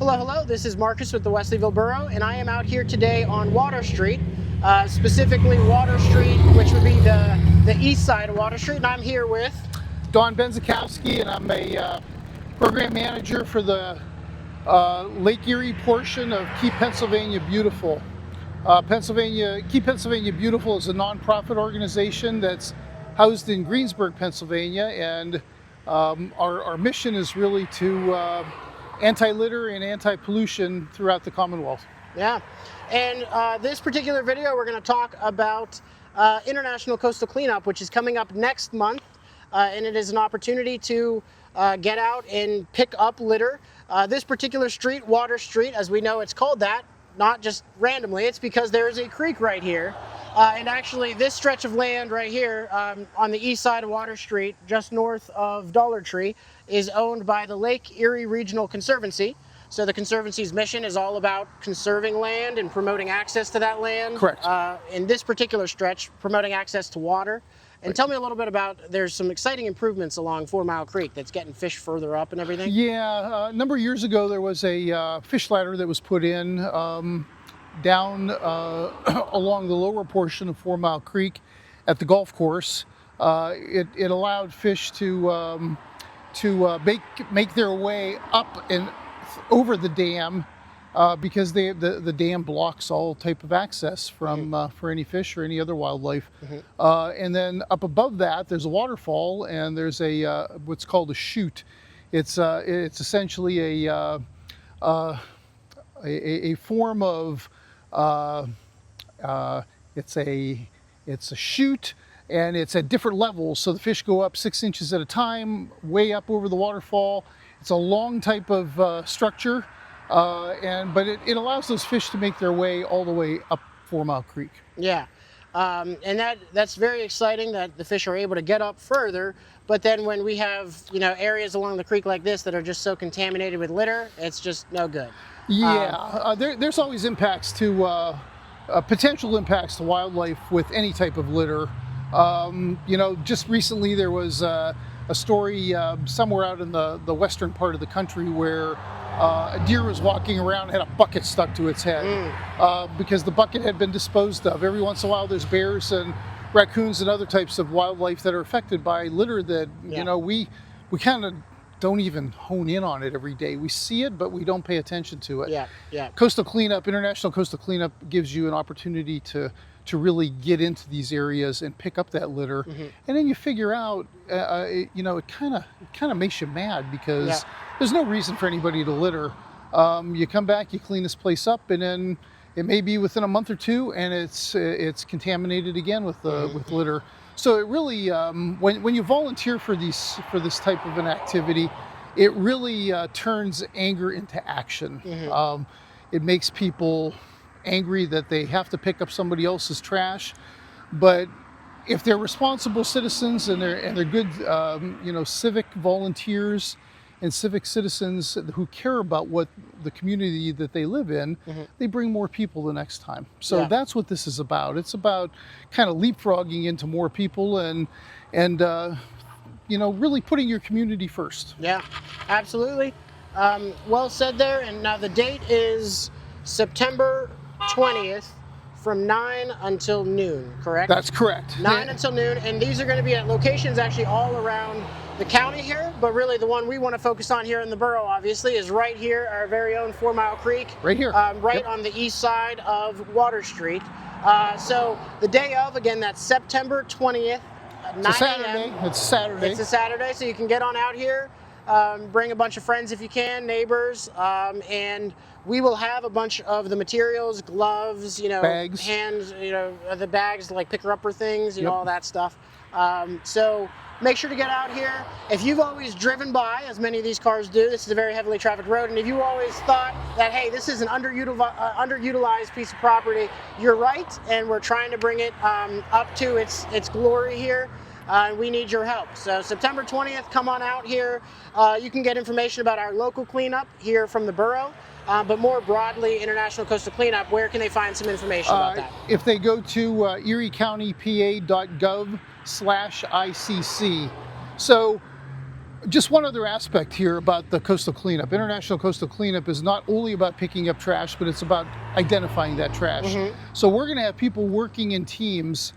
Hello, hello. This is Marcus with the Wesleyville Borough, and I am out here today on Water Street, specifically Water Street, which would be the east side of Water Street. And I'm here with Don Benzikowski, and I'm a program manager for the Lake Erie portion of Keep Pennsylvania Beautiful. Keep Pennsylvania Beautiful is a nonprofit organization that's housed in Greensburg, Pennsylvania, and our mission is really to anti-litter and anti-pollution throughout the Commonwealth. Yeah. And this particular video, we're going to talk about International Coastal Cleanup, which is coming up next month. And it is an opportunity to get out and pick up litter. This particular street, Water Street, as we know it's called that, not just randomly, it's because there is a creek right here. And actually this stretch of land right here on the east side of Water Street, just north of Dollar Tree, is owned by the Lake Erie Regional Conservancy. So the Conservancy's mission is all about conserving land and promoting access to that land. Correct. In this particular stretch, promoting access to water. And tell me a little bit about, there's some exciting improvements along 4 Mile Creek that's getting fish further up and everything. Yeah, a number of years ago there was a fish ladder that was put in down along the lower portion of 4 Mile Creek at the golf course. It allowed fish to make their way up and over the dam because the dam blocks all type of access from for any fish or any other wildlife. And then up above that, there's a waterfall, and there's a what's called a chute. It's essentially a form of it's a chute, and it's at different levels. So the fish go up 6 inches at a time, way up over the waterfall. It's a long type of structure. But it allows those fish to make their way all the way up 4 Mile Creek. Yeah, and that's very exciting that the fish are able to get up further. But then when we have areas along the creek like this that are just so contaminated with litter, it's just no good. Yeah, there's always impacts to potential impacts to wildlife with any type of litter. Just recently there was a story somewhere out in the western part of the country where a deer was walking around and had a bucket stuck to its head because the bucket had been disposed of. Every once in a while there's bears and raccoons and other types of wildlife that are affected by litter that we kind of don't even hone in on it every day. We see it, but we don't pay attention to it. Yeah. Coastal Cleanup, International Coastal Cleanup gives you an opportunity to really get into these areas and pick up that litter. And then you figure out, it kind of makes you mad because there's no reason for anybody to litter. You come back, you clean this place up, and then it may be within a month or two, and it's contaminated again with litter. So it really, when you volunteer for this type of an activity, it really turns anger into action. It makes people angry that they have to pick up somebody else's trash, but if they're responsible citizens and they're good, civic volunteers and civic citizens who care about what the community that they live in, they bring more people the next time. So that's what this is about. It's about kind of leapfrogging into more people and really putting your community first. Yeah, absolutely. Well said there. And now the date is September 20th from 9 until noon, correct? That's correct. 9 until noon, and these are going to be at locations actually all around the county here, but really the one we want to focus on here in the borough, obviously, is right here, our very own 4 Mile Creek. Right here. On the east side of Water Street. So the day of, again, that's September 20th, 9 a.m. It's a Saturday. It's a Saturday, so you can get on out here. Bring a bunch of friends if you can, neighbors, and we will have a bunch of the materials, gloves, bags, hands, the bags like picker-upper things, all that stuff. So make sure to get out here. If you've always driven by, as many of these cars do, this is a very heavily trafficked road, and if you always thought that, hey, this is an underutilized piece of property, you're right, and we're trying to bring it up to its glory here. We need your help. So September 20th, come on out here. You can get information about our local cleanup here from the borough, but more broadly, International Coastal Cleanup, where can they find some information about that? If they go to eriecountypa.gov/ICC. So Just one other aspect here about the coastal cleanup. International Coastal Cleanup is not only about picking up trash, but it's about identifying that trash. So we're going to have people working in teams.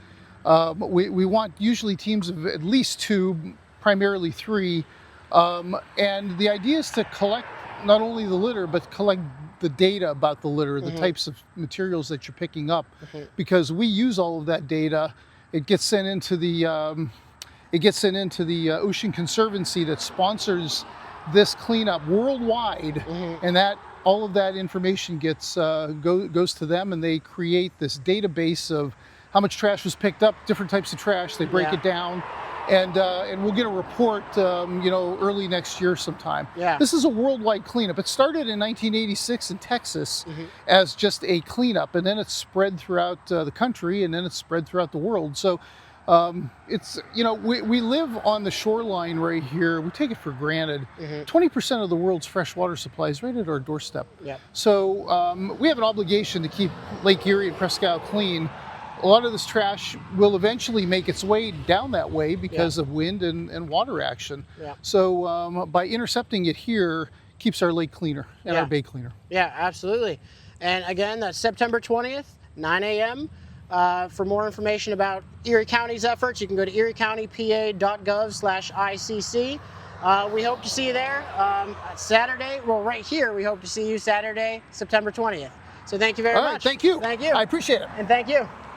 We want usually teams of at least 2, primarily 3. And the idea is to collect not only the litter, but collect the data about the litter, the types of materials that you're picking up, because we use all of that data. It gets sent into the Ocean Conservancy that sponsors this cleanup worldwide, and that all of that information gets goes to them, and they create this database of how much trash was picked up, different types of trash. They break it down, and we'll get a report, early next year sometime. Yeah. This is a worldwide cleanup. It started in 1986 in Texas as just a cleanup, and then it's spread throughout the country, and then it's spread throughout the world. So it's, we live on the shoreline right here. We take it for granted. 20% of the world's freshwater supply is right at our doorstep. Yep. So we have an obligation to keep Lake Erie and Presque Isle clean. A lot of this trash will eventually make its way down that way because of wind and water action. Yeah. So by intercepting it here, keeps our lake cleaner and our bay cleaner. Yeah, absolutely. And again, that's September 20th, 9 a.m. For more information about Erie County's efforts, you can go to eriecountypa.gov/ICC. We hope to see you there Saturday. Well, right here, we hope to see you Saturday, September 20th. So thank you very much. All right, thank you. Thank you. I appreciate it. And thank you.